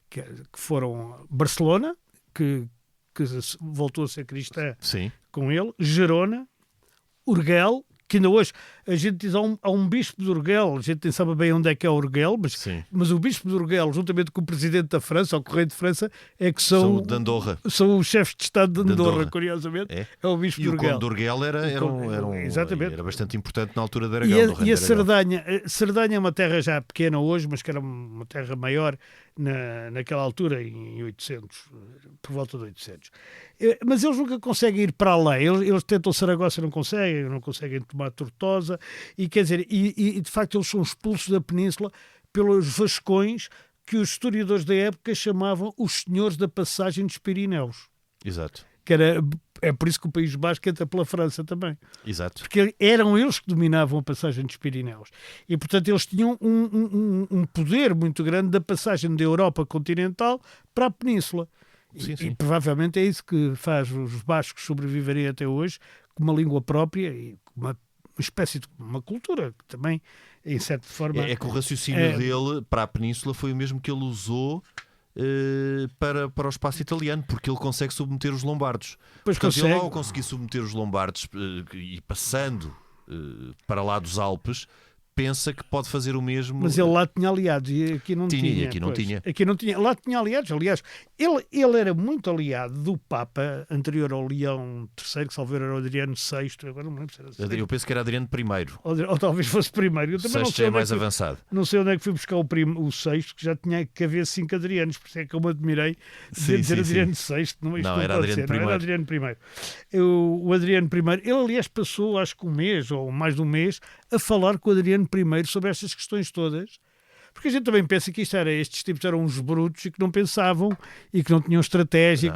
que foram Barcelona, que voltou a ser cristã. Sim. Com ele, Gerona, Urgel, que ainda hoje a gente diz há um bispo de Urgel, a gente nem sabe bem onde é que é Urgel, mas o bispo de Urgel, juntamente com o presidente da França, ou o rei de França, é que são de Andorra. São os chefes de Estado de Andorra, curiosamente. É o bispo de Urgel. E o conde de Urgel era bastante importante na altura da Aragão. E a Cerdanha é uma terra já pequena hoje, mas que era uma terra maior naquela altura, em 800, por volta de 800. Mas eles nunca conseguem ir para além. Eles tentam Saragossa, não conseguem tomar Tortosa, e quer dizer, e de facto eles são expulsos da península pelos vascões que os historiadores da época chamavam os senhores da passagem dos Pirineus. Exato. É por isso que o País Basco entra pela França também. Exato. Porque eram eles que dominavam a passagem dos Pirineus. E, portanto, eles tinham um poder muito grande da passagem da Europa continental para a Península. Sim. E provavelmente é isso que faz os bascos sobreviverem até hoje com uma língua própria e uma espécie de uma cultura que também, em certa forma... É que o raciocínio dele para a Península foi o mesmo que ele usou para o espaço italiano, porque ele consegue submeter os lombardos. Portanto, ele, ao conseguir submeter os lombardos e passando para lá dos Alpes, pensa que pode fazer o mesmo. Mas ele lá tinha aliados e aqui não tinha. Aqui não tinha. Aqui não tinha. Lá tinha aliados. Aliás, ele era muito aliado do Papa anterior ao Leão III, que salvo era o Adriano VI. Agora não me lembro se era assim. Eu penso que era Adriano I. Ou talvez fosse primeiro. Eu também não sei é mais avançado. Não sei onde é que fui buscar o sexto, que já tinha que haver 5 Adrianos, por isso é que eu me admirei de dizer Adriano VI. Não, era Adriano I. Era Adriano I. O Adriano I, ele aliás passou, acho que um mês ou mais de um mês, a falar com o Adriano I sobre estas questões todas, porque a gente também pensa que estes tipos eram uns brutos e que não pensavam e que não tinham estratégia.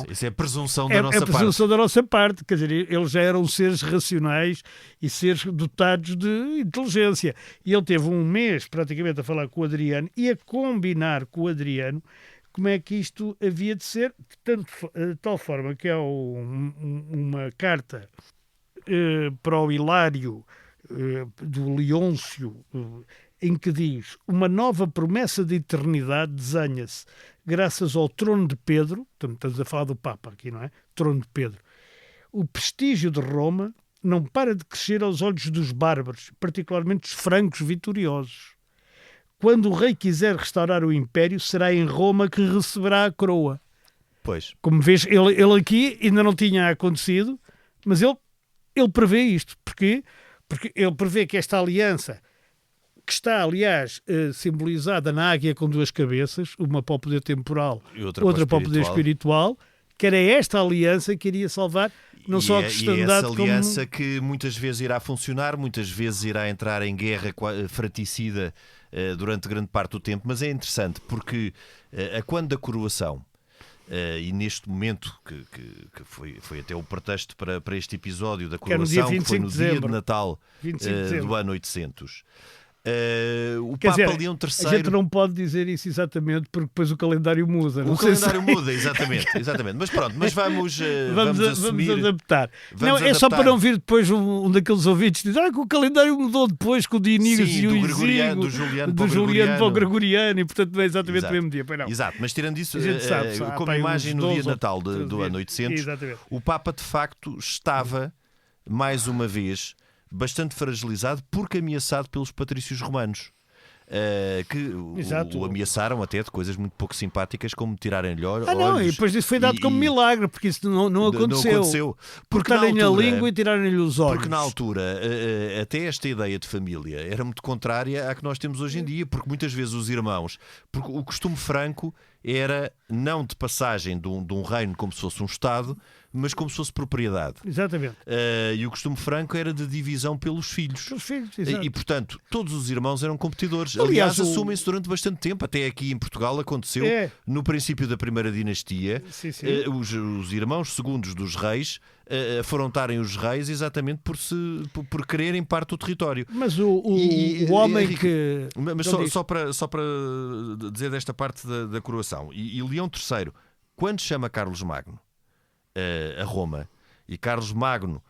Isso é presunção da nossa parte. É presunção da nossa parte, quer dizer, eles já eram seres racionais e seres dotados de inteligência. E ele teve um mês praticamente a falar com o Adriano e a combinar com o Adriano como é que isto havia de ser, de tal forma que há uma carta para o Hilário do Leôncio, em que diz: uma nova promessa de eternidade desenha-se graças ao trono de Pedro. Estamos a falar do Papa aqui, não é? Trono de Pedro. O prestígio de Roma não para de crescer aos olhos dos bárbaros, particularmente os francos vitoriosos. Quando o rei quiser restaurar o império, será em Roma que receberá a coroa. Pois. Como vês, ele aqui ainda não tinha acontecido, mas ele prevê isto. Porquê? Porque ele prevê que esta aliança, que está, aliás, simbolizada na águia com 2 cabeças, uma para o poder temporal, outra para o poder espiritual, que era esta aliança que iria salvar não só a cristandade como... E essa aliança que muitas vezes irá funcionar, muitas vezes irá entrar em guerra fratricida durante grande parte do tempo, mas é interessante porque a quando da coroação, e neste momento que foi até o pretexto para este episódio da coroação, que foi no dia de Natal do ano 800, o Papa Leão III... A gente não pode dizer isso exatamente porque depois o calendário muda. O calendário muda, exatamente. Mas pronto, vamos assumir... Vamos adaptar. É só para não vir depois um daqueles ouvintes dizer que o calendário mudou depois com o Dinírios e o Isidro, do Juliano para o Gregoriano, e portanto não é exatamente o mesmo dia. Não. Exato, mas tirando isso, como imagem no dia de Natal do ano 800, o Papa de facto estava, mais uma vez, bastante fragilizado porque ameaçado pelos patrícios romanos, que o ameaçaram até de coisas muito pouco simpáticas, como tirarem-lhe olhos. E depois disso foi dado como milagre, porque isso não aconteceu. Cortarem-lhe a língua e tirarem-lhe os olhos. Porque na altura, até esta ideia de família era muito contrária à que nós temos hoje em dia, porque muitas vezes os irmãos, porque o costume franco era não de passagem de um reino como se fosse um Estado, mas como se fosse propriedade. Exatamente. E o costume franco era de divisão pelos filhos. Pelos filhos, exato. E, portanto, todos os irmãos eram competidores. Aliás, assumem-se durante bastante tempo. Até aqui em Portugal aconteceu, no princípio da primeira dinastia, os irmãos segundos dos reis afrontarem os reis exatamente por quererem parte do território. Mas o homem que... Mas só para dizer desta parte da coroação. E Leão III, quando chama Carlos Magno a Roma, e Carlos Magno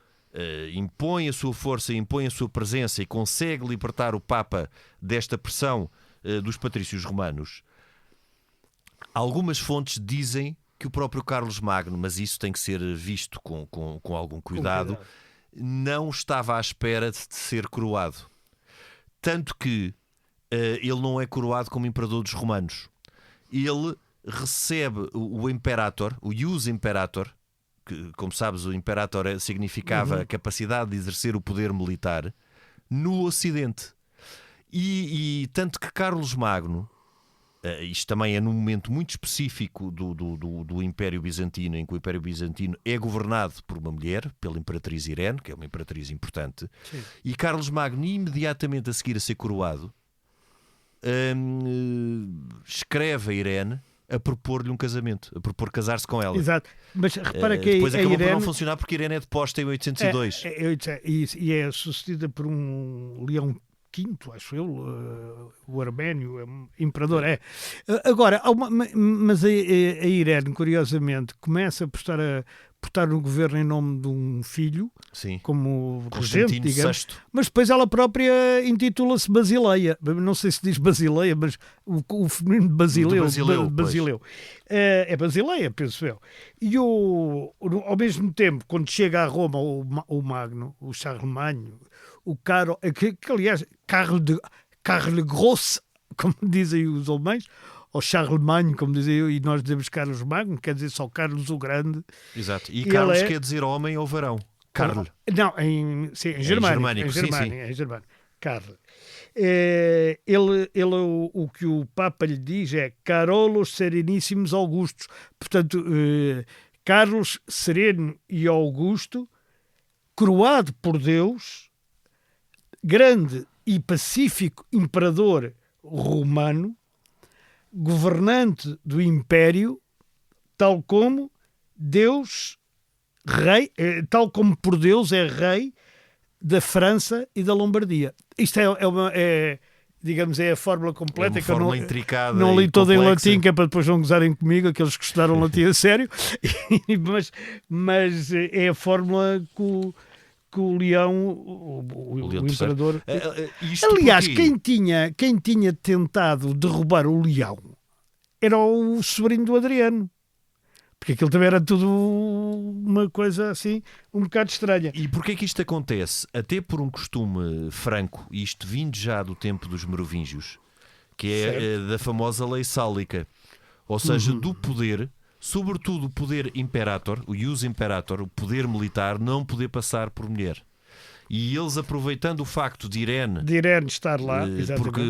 impõe a sua força, impõe a sua presença e consegue libertar o Papa desta pressão dos patrícios romanos, algumas fontes dizem que o próprio Carlos Magno, mas isso tem que ser visto com algum cuidado, não estava à espera de ser coroado. Tanto que ele não é coroado como imperador dos romanos. Ele recebe o Imperator, o Ius Imperator, que, como sabes, o Imperator significava a capacidade de exercer o poder militar no Ocidente. E tanto que Carlos Magno, isto também é num momento muito específico do Império Bizantino, em que o Império Bizantino é governado por uma mulher, pela Imperatriz Irene, que é uma imperatriz importante. Sim. E Carlos Magno, imediatamente a seguir a ser coroado, escreve a Irene a propor-lhe um casamento, a propor casar-se com ela. Exato, mas repara que depois acabou Irene... por não funcionar porque Irene é deposta em 802. E é sucedida por um Leão V, acho eu, o Arménio, imperador. Agora, mas a Irene, curiosamente, começa a portar no governo em nome de um filho, sim, como regente, digamos, mas depois ela própria intitula-se Basileia. Não sei se diz Basileia, mas o feminino de Basileu. É Basileia, penso eu. E ao mesmo tempo, quando chega a Roma o Magno, o Charlemagne, o Carlo, que aliás, Carlo de Grosse, como dizem os alemães, ou Charlemagne, como dizem eu, e nós dizemos Carlos Magno, quer dizer só Carlos o Grande. Exato. E Carlos quer dizer homem ou varão. Carlo. Não, em germânico. Em germânico. Carlo. O que o Papa lhe diz é Carolos Sereníssimos Augustos. Portanto, Carlos Sereno e Augusto, coroado por Deus, grande e pacífico imperador romano, governante do Império, tal como Deus, rei, tal como por Deus é rei da França e da Lombardia. Isto digamos, é a fórmula completa. É uma fórmula intricada. Não li toda em latim, que é para depois não gozarem comigo, aqueles que estudaram latim a sério, mas é a fórmula que o Leão, o imperador... Aliás, quem tinha tentado derrubar o Leão era o sobrinho do Adriano. Porque aquilo também era tudo uma coisa assim, um bocado estranha. E porquê é que isto acontece? Até por um costume franco, e isto vindo já do tempo dos merovingios, que é da famosa lei sálica. Ou seja, do poder... Sobretudo o poder imperator, o ius imperator, o poder militar, não poder passar por mulher. E eles, aproveitando o facto de Irene estar lá, porque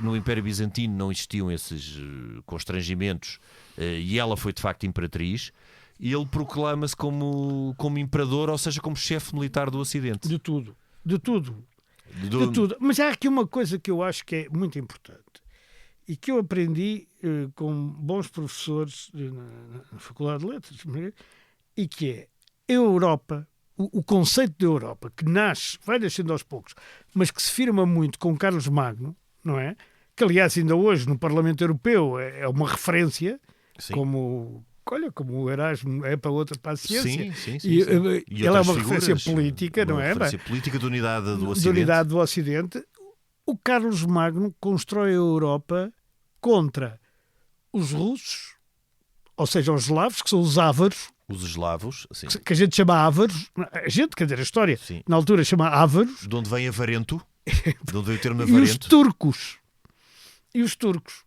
no Império Bizantino não existiam esses constrangimentos, e ela foi de facto imperatriz, e ele proclama-se como imperador, ou seja, como chefe militar do Ocidente. De tudo. Mas há aqui uma coisa que eu acho que é muito importante, e que eu aprendi com bons professores na Faculdade de Letras, e que é a Europa, o conceito da Europa, que nasce, vai nascendo aos poucos, mas que se firma muito com Carlos Magno, não é? Que aliás ainda hoje no Parlamento Europeu é uma referência, como o Erasmo é para a ciência. Sim. E ela é uma referência política, não é? Uma referência política de unidade do Ocidente. De unidade do Ocidente. O Carlos Magno constrói a Europa contra os russos, ou seja, os eslavos, que são os ávaros. Os eslavos, sim. Que a gente chama ávaros. Quer dizer, a história, sim, na altura chama ávaros. De onde vem avarento. De onde vem o termo avarento. E os turcos.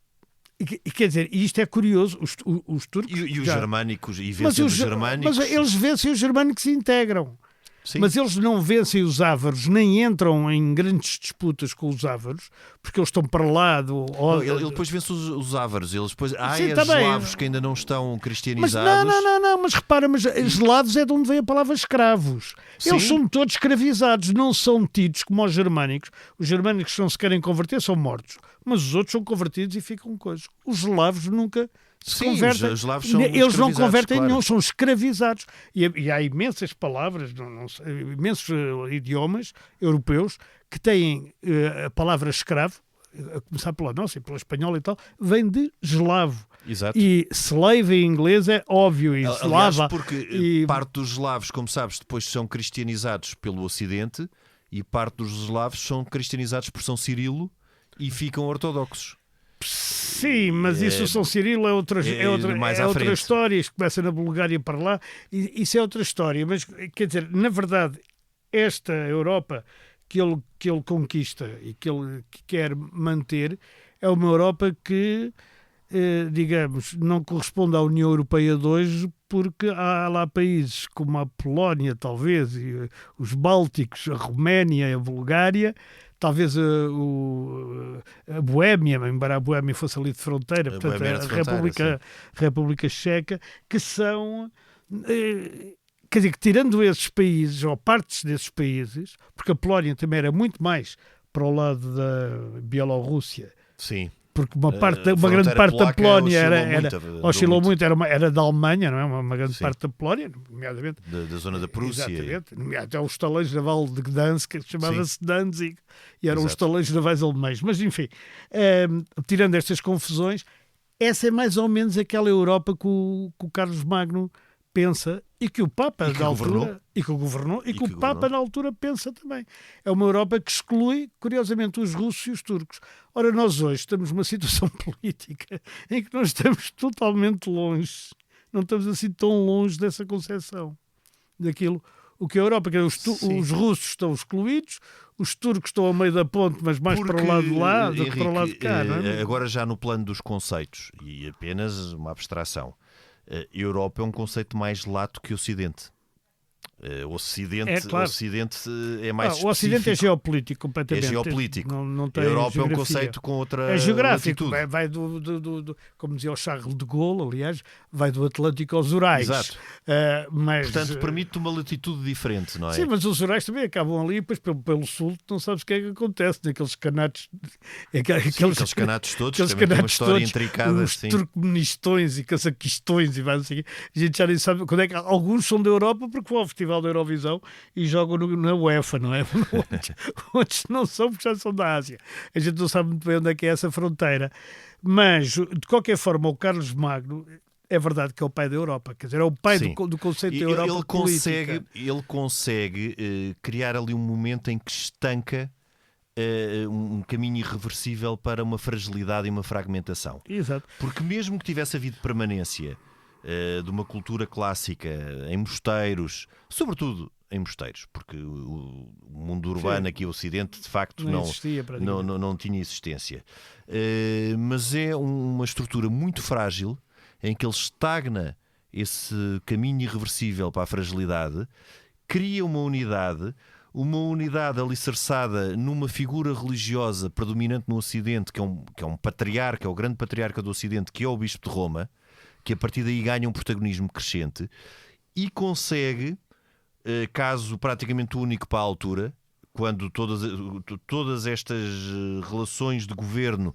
E quer dizer, e isto é curioso, os turcos... E os germânicos, e vencem os germânicos... Mas eles vencem os germânicos e integram. Sim. Mas eles não vencem os ávaros, nem entram em grandes disputas com os ávaros, porque eles estão para lá do... Ele depois vence os ávaros. Eles depois... Sim, eslavos que ainda não estão cristianizados. Mas não, mas repara, mas eslavos é de onde vem a palavra escravos. Eles são todos escravizados, não são tidos como os germânicos. Os germânicos, se não se querem converter, são mortos. Mas os outros são convertidos e ficam coisas. Os eslavos nunca... convertem. Os eslavos são Eles não convertem claro. nenhum, são escravizados. E há imensas palavras, imensos idiomas europeus que têm a palavra escravo, a começar pela nossa e pela espanhola e tal, vem de eslavo. Exato. E slave em inglês é óbvio, e slava. Porque parte dos eslavos, como sabes, depois são cristianizados pelo Ocidente, e parte dos eslavos são cristianizados por São Cirilo e ficam ortodoxos. Sim, mas isso São Cirilo é outra história. Isto começa na Bulgária para lá. Isso é outra história. Mas, quer dizer, na verdade, esta Europa que ele conquista e que ele quer manter é uma Europa que, digamos, não corresponde à União Europeia de hoje, porque há lá países como a Polónia, talvez, e os Bálticos, a Roménia, a Bulgária, talvez a Boémia, embora a Boémia fosse ali de fronteira, portanto, a República Checa, que são... Quer dizer, que tirando esses países, ou partes desses países, porque a Polónia também era muito mais para o lado da Bielorrússia. Sim. Porque uma grande parte da Polónia oscilou muito, era da Alemanha, não é? Uma grande parte da Polónia, nomeadamente. Da zona da Prússia. Exatamente. Até os estaleiros naval de Gdansk, que chamava-se Danzig, e eram os estaleiros navais alemães. Mas, enfim, tirando estas confusões, essa é mais ou menos aquela Europa que o Carlos Magno pensa e que o Papa da altura e que o Papa na altura pensa também. É uma Europa que exclui, curiosamente, os russos e os turcos. Ora, nós hoje estamos numa situação política em que nós estamos totalmente longe, não estamos assim tão longe dessa concepção daquilo. O que a Europa, os russos estão excluídos, os turcos estão ao meio da ponte, mas mais para o lado de lá do que para o lado de cá. Não é? Agora já no plano dos conceitos, e apenas uma abstração, Europa é um conceito mais lato que o Ocidente. O Ocidente é mais específico. O Ocidente é geopolítico completamente. É geopolítico. Não tem a Europa geografia. É um conceito com outra É geográfico. latitude. Vai do, como dizia o Charles de Gaulle, aliás, vai do Atlântico aos Urais. Exato. Portanto, permite uma latitude diferente, não é? Sim, mas os Urais também acabam ali, depois pelo sul, não sabes o que é que acontece naqueles canatos. Aqueles canatos todos, também tem uma história intricada. Os turcomenistões e cazaquistões e vai assim. A gente já nem sabe quando é que alguns são da Europa porque vão ao Festival da Eurovisão e jogam na UEFA, não é? Outros não são porque já são da Ásia. A gente não sabe muito bem onde é que é essa fronteira. Mas, de qualquer forma, o Carlos Magno é verdade que é o pai da Europa. Quer dizer, é o pai do conceito da Europa ele consegue criar ali um momento em que estanca um caminho irreversível para uma fragilidade e uma fragmentação. Exato. Porque mesmo que tivesse havido permanência de uma cultura clássica em mosteiros, sobretudo em mosteiros, porque o mundo urbano aqui, o Ocidente, de facto não tinha existência. Mas é uma estrutura muito frágil em que ele estagna esse caminho irreversível para a fragilidade, cria uma unidade alicerçada numa figura religiosa predominante no Ocidente, que é um patriarca, é o grande patriarca do Ocidente, que é o Bispo de Roma, que a partir daí ganha um protagonismo crescente e consegue, caso praticamente único para a altura, quando todas estas relações de governo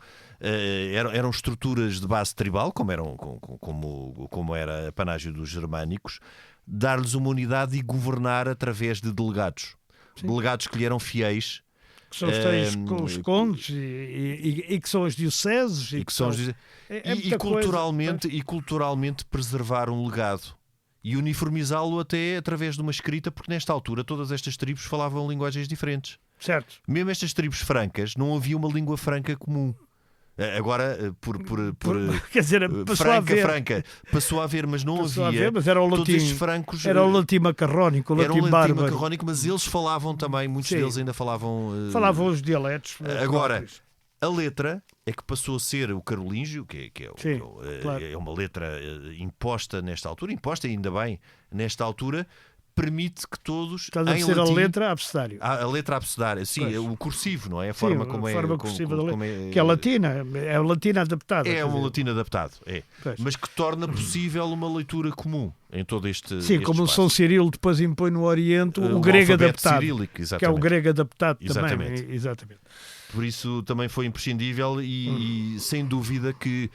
eram estruturas de base tribal, como era a panágio dos germânicos, dar-lhes uma unidade e governar através de delegados. Sim. Delegados que lhe eram fiéis. Que são os condes e que são as dioceses. E culturalmente preservar um legado. E uniformizá-lo até através de uma escrita, porque nesta altura todas estas tribos falavam linguagens diferentes. Certo. Mesmo estas tribos francas, não havia uma língua franca comum. Agora, quer dizer, franca, passou a haver, mas não havia. Mas era o latim, todos estes francos, era o latim macarrónico, o latim bárbaro. Mas eles falavam também, muitos deles ainda falavam os dialetos. Agora, próprios. A letra é que passou a ser o carolíngio, é uma letra imposta nesta altura, imposta ainda bem nesta altura, permite que todos... Estás a dizer latim, a letra abecedário. A letra abecedária, sim, pois. O cursivo, não é? A forma cursiva da letra, que é latina, é a latina adaptada. É uma latina adaptada, mas que torna possível uma leitura comum em todo este Sim, como espaço. o São Cirilo depois impõe no Oriente o grego adaptado, cirílico, que é o grego adaptado exatamente. também. Exatamente. Por isso também foi imprescindível e sem dúvida que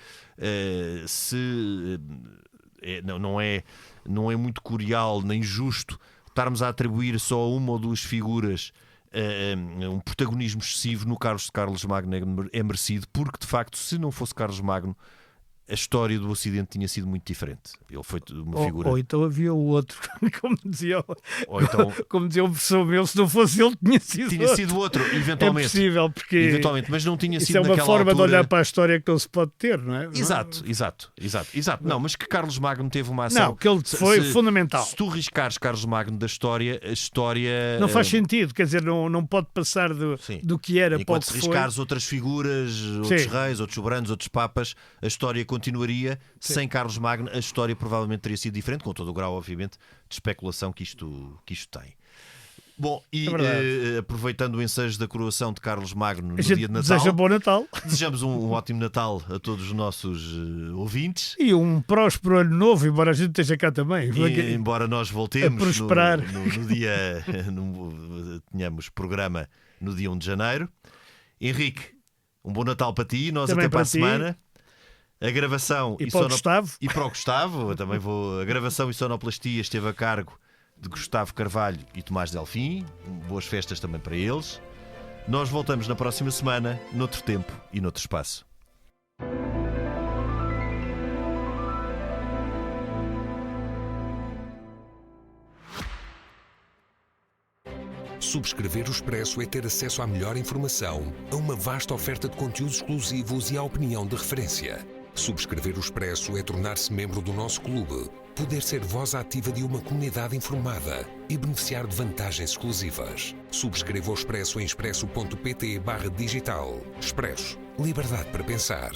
não é muito curial nem justo estarmos a atribuir só a uma ou duas figuras um protagonismo excessivo. No caso de Carlos Magno é merecido, porque de facto, se não fosse Carlos Magno, a história do Ocidente tinha sido muito diferente. Ele foi uma figura... Ou então havia o outro, como dizia o professor meu, se não fosse ele, tinha sido outro, eventualmente. É possível, porque eventualmente, mas não tinha sido naquela altura. Isso é uma forma de olhar para a história que não se pode ter, não é? Exato. Não, mas que Carlos Magno teve uma ação... Não, que ele foi fundamental. Se tu riscares Carlos Magno da história, a história... Não faz sentido, quer dizer, não pode passar do que era para o que foi. Enquanto se riscares outras figuras, outros reis, outros soberanos, outros papas, a história continuaria. Sem Carlos Magno, a história provavelmente teria sido diferente, com todo o grau, obviamente, de especulação que isto tem. Bom, e aproveitando o ensejo da coroação de Carlos Magno no dia de Natal, deseja bom Natal. Desejamos um ótimo Natal a todos os nossos ouvintes. E um próspero ano novo, embora a gente esteja cá também. E, embora nós voltemos a prosperar. No dia... tenhamos programa no dia 1 de janeiro. Henrique, um bom Natal para ti. Nós também até para a semana. A gravação e para o Gustavo. E para o Gustavo, também vou. A gravação e sonoplastia esteve a cargo de Gustavo Carvalho e Tomás Delfim. Boas festas também para eles. Nós voltamos na próxima semana, noutro tempo e noutro espaço. Subscrever o Expresso é ter acesso à melhor informação, a uma vasta oferta de conteúdos exclusivos e à opinião de referência. Subscrever o Expresso é tornar-se membro do nosso clube, poder ser voz ativa de uma comunidade informada e beneficiar de vantagens exclusivas. Subscreva o Expresso em expresso.pt/digital. Expresso. Liberdade para pensar.